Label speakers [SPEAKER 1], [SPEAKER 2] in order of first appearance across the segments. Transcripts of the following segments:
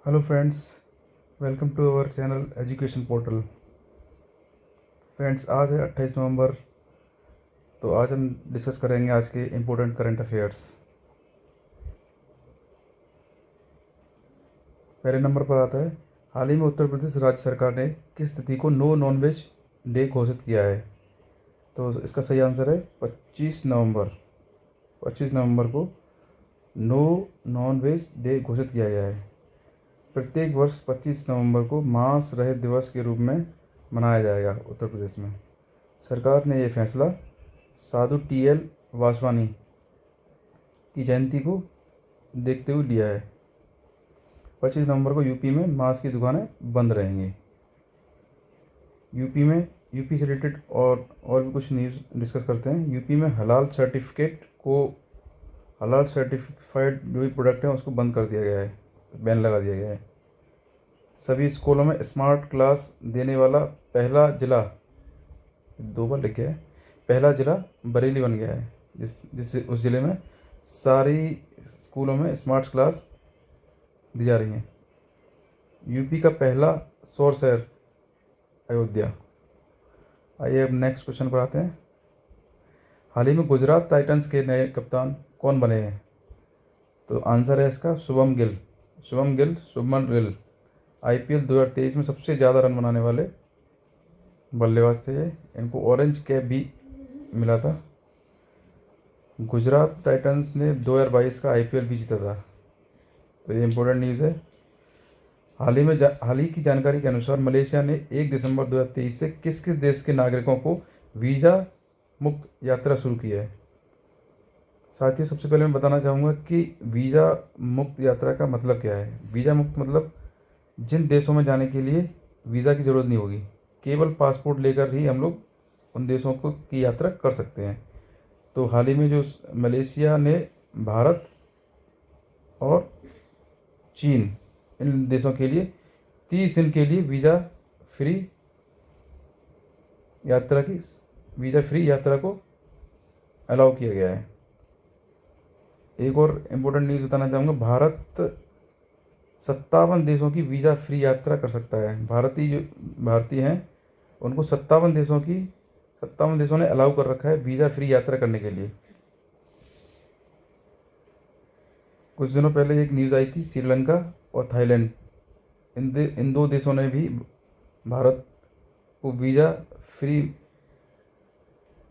[SPEAKER 1] Hello friends, welcome to our channel education portal. Friends, आज है 28 नवंबर। तो आज हम डिस्कस करेंगे आज के इम्पोर्टेंट करंट अफेयर्स। पहले नंबर पर आता है, हाल ही में उत्तर प्रदेश राज्य सरकार ने किस तिथि को नो नॉनवेज डे घोषित किया है? तो इसका सही आंसर है 25 नवंबर। 25 नवंबर को नो नॉनवेज डे घोषित किया गया है। प्रत्येक वर्ष 25 नवंबर को मांस रहित दिवस के रूप में मनाया जाएगा उत्तर प्रदेश में। सरकार ने यह फैसला साधु टी.एल. वासवानी की जयंती को देखते हुए लिया है। 25 नवंबर को यूपी में मांस की दुकानें बंद रहेंगी। यूपी से रिलेटेड और भी कुछ न्यूज़ डिस्कस करते हैं। यूपी में हलाल सर्टिफाइड जो भी प्रोडक्ट है उसको बंद कर दिया गया है, बैन लगा दिया गया है। सभी स्कूलों में स्मार्ट क्लास देने वाला पहला जिला, 2 बार लिख गया है, पहला जिला बरेली बन गया है, जिससे उस ज़िले में सारी स्कूलों में स्मार्ट क्लास दी जा रही हैं। यूपी का पहला सौर शहर अयोध्या। आइए अब नेक्स्ट क्वेश्चन पर आते हैं। हाल ही में गुजरात टाइटंस के नए कप्तान कौन बने हैं? तो आंसर है इसका शुभमन गिल। IPL 2023 में सबसे ज़्यादा रन बनाने वाले बल्लेबाज थे ये। इनको ऑरेंज कैप भी मिला था। गुजरात टाइटंस ने 2022 का IPL भी जीता था। तो ये इम्पोर्टेंट न्यूज़ है। हाल ही की जानकारी के अनुसार मलेशिया ने 1 दिसंबर 2023 से किस किस देश के नागरिकों को वीज़ा मुक्त यात्रा शुरू की है? साथियों, सबसे पहले मैं बताना चाहूँगा कि वीज़ा मुक्त यात्रा का मतलब क्या है। वीज़ा मुक्त मतलब जिन देशों में जाने के लिए वीज़ा की ज़रूरत नहीं होगी, केवल पासपोर्ट लेकर ही हम लोग उन देशों को की यात्रा कर सकते हैं। तो हाल ही में जो मलेशिया ने भारत और चीन, इन देशों के लिए 30 दिन के लिए वीज़ा फ्री यात्रा को अलाउ किया गया है। एक और इम्पोर्टेंट न्यूज़ बताना चाहूँगा। भारत 57 देशों की वीज़ा फ्री यात्रा कर सकता है। भारतीय हैं उनको 57 देशों ने अलाउ कर रखा है वीज़ा फ्री यात्रा करने के लिए। कुछ दिनों पहले एक न्यूज़ आई थी, श्रीलंका और थाईलैंड, इन 2 देशों ने भी भारत को वीज़ा फ्री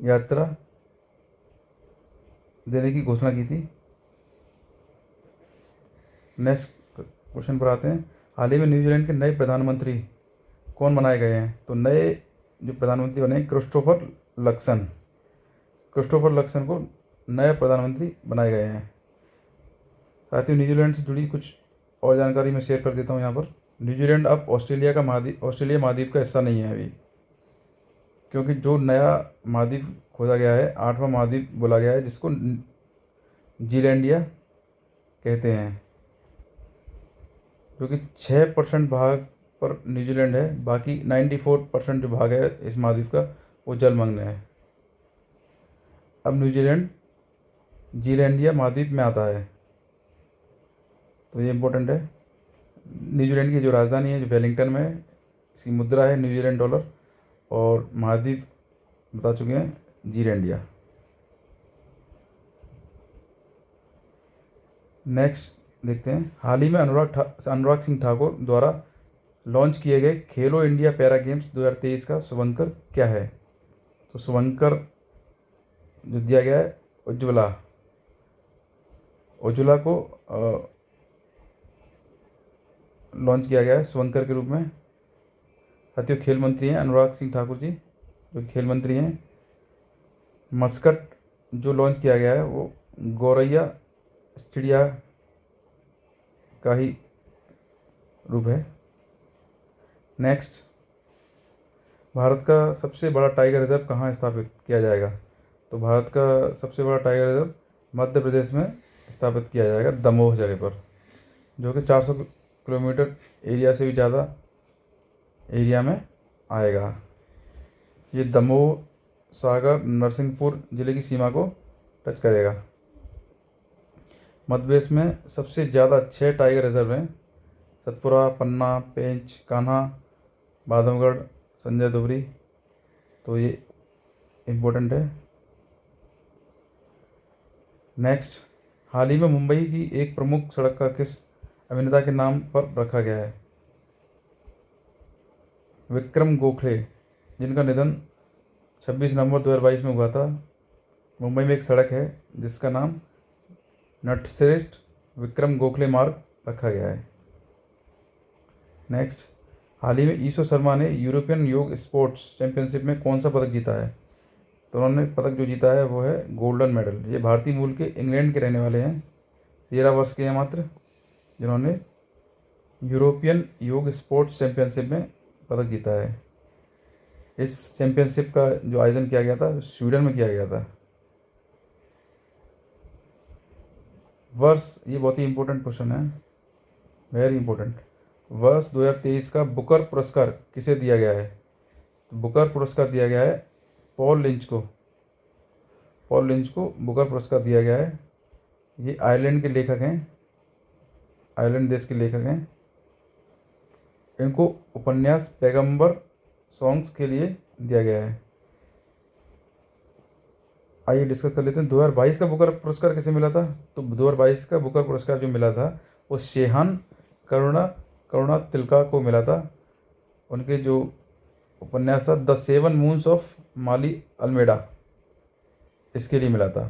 [SPEAKER 1] यात्रा देने की घोषणा की थी। नेक्स्ट क्वेश्चन पर आते हैं। हाल ही में न्यूजीलैंड के नए प्रधानमंत्री कौन बनाए गए हैं? तो नए जो प्रधानमंत्री बने क्रिस्टोफर लक्सन को नए प्रधानमंत्री बनाए गए हैं। साथियों, न्यूजीलैंड से जुड़ी कुछ और जानकारी मैं शेयर कर देता हूँ यहाँ पर। न्यूजीलैंड अब ऑस्ट्रेलिया महाद्वीप का हिस्सा नहीं है अभी, क्योंकि जो नया महाद्वीप खोजा गया है, 8वां महाद्वीप बोला गया है, जिसको जीलैंडिया कहते हैं, जो कि 6% भाग पर न्यूजीलैंड है। बाकी 94% जो भाग है इस महाद्वीप का वो जलमग्न है। अब न्यूजीलैंड जीलैंडिया महाद्वीप में आता है, तो ये इम्पोर्टेंट है। न्यूजीलैंड की जो राजधानी है जो वेलिंगटन में है, इसकी मुद्रा है न्यूजीलैंड डॉलर, और महाद्वीप बता चुके हैं जीलैंडिया। नेक्स्ट देखते हैं। हाल ही में अनुराग सिंह ठाकुर द्वारा लॉन्च किए गए खेलो इंडिया पैरा गेम्स 2023 का शुभंकर क्या है? तो शुभंकर जो दिया गया है उज्ज्वला को लॉन्च किया गया है शुभंकर के रूप में। साथियों, खेल मंत्री हैं अनुराग सिंह ठाकुर जी, जो खेल मंत्री हैं। मस्कट जो लॉन्च किया गया है वो गौरैया चिड़िया का ही रूप है। नेक्स्ट, भारत का सबसे बड़ा टाइगर रिजर्व कहाँ स्थापित किया जाएगा? तो भारत का सबसे बड़ा टाइगर रिजर्व मध्य प्रदेश में स्थापित किया जाएगा, दमोह जगह पर, जो कि 400 किलोमीटर एरिया से भी ज़्यादा एरिया में आएगा। ये दमोह, सागर, नरसिंहपुर ज़िले की सीमा को टच करेगा। मध्य प्रदेश में सबसे ज़्यादा 6 टाइगर रिजर्व हैं। सतपुरा, पन्ना, पेंच, कान्हा, बांधवगढ़, संजय धुबरी। तो ये इम्पोर्टेंट है। नेक्स्ट, हाल ही में मुंबई की एक प्रमुख सड़क का किस अभिनेता के नाम पर रखा गया है? विक्रम गोखले, जिनका निधन 26 नवंबर 2022 में हुआ था। मुंबई में एक सड़क है जिसका नाम नटश्रेष्ठ विक्रम गोखले मार्ग रखा गया है। नेक्स्ट, हाल ही में ईशो शर्मा ने यूरोपियन योग स्पोर्ट्स चैंपियनशिप में कौन सा पदक जीता है? तो उन्होंने पदक जो जीता है वो है गोल्डन मेडल। ये भारतीय मूल के इंग्लैंड के रहने वाले हैं, 13 वर्ष के हैं मात्र, जिन्होंने यूरोपियन योग स्पोर्ट्स चैंपियनशिप में पदक जीता है। इस चैंपियनशिप का जो आयोजन किया गया था स्वीडन में किया गया था। वर्ष, ये बहुत ही इंपॉर्टेंट क्वेश्चन है, वेरी इंपॉर्टेंट। वर्ष 2023 का बुकर पुरस्कार किसे दिया गया है? तो बुकर पुरस्कार दिया गया है पॉल लिंच को। पॉल लिंच को बुकर पुरस्कार दिया गया है। ये आयरलैंड के लेखक हैं, आयरलैंड देश के लेखक हैं। इनको उपन्यास पैगंबर सॉन्ग्स के लिए दिया गया है। आइए डिस्कस कर लेते हैं 2022 का बुकर पुरस्कार किसे मिला था? तो 2022 का बुकर पुरस्कार जो मिला था वो शेहान करुणा तिलका को मिला था। उनके जो उपन्यास था the 7 moons of Maali Almeida, इसके लिए मिला था।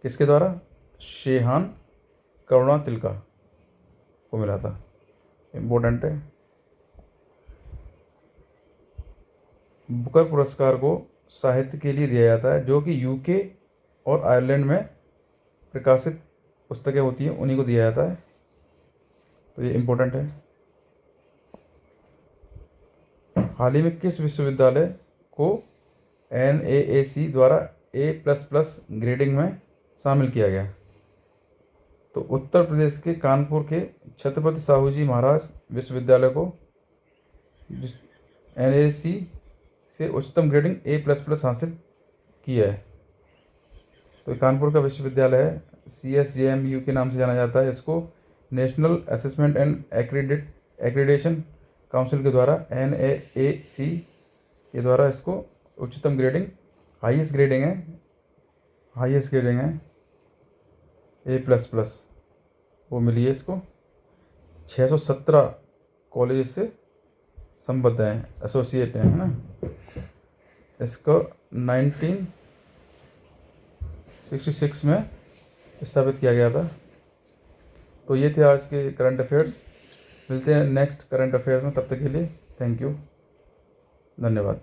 [SPEAKER 1] किसके द्वारा? शेहान करुणा तिलका को मिला था। इम्पोर्टेंट है। बुकर पुरस्कार को साहित्य के लिए दिया जाता है, जो कि यूके और आयरलैंड में प्रकाशित पुस्तकें होती हैं उन्हीं को दिया जाता है। तो ये इम्पोर्टेंट है। हाल ही में किस विश्वविद्यालय को NAAC द्वारा A++ ग्रेडिंग में शामिल किया गया? तो उत्तर प्रदेश के कानपुर के छत्रपति साहू जी महाराज विश्वविद्यालय को NAAC से उच्चतम ग्रेडिंग A++ हासिल की है। तो कानपुर का विश्वविद्यालय है, CSJMU के नाम से जाना जाता है इसको। National assessment and accreditation council के द्वारा NAAC के द्वारा इसको उच्चतम ग्रेडिंग, हाईएस्ट ग्रेडिंग है A++ वो मिली है इसको। 617 कॉलेज से संबद्ध हैं, एसोसिएट हैं, है ना। इसको 1966 में स्थापित किया गया था। तो ये थे आज के करंट अफेयर्स। मिलते हैं नेक्स्ट करंट अफेयर्स में, तब तक के लिए थैंक यू, धन्यवाद।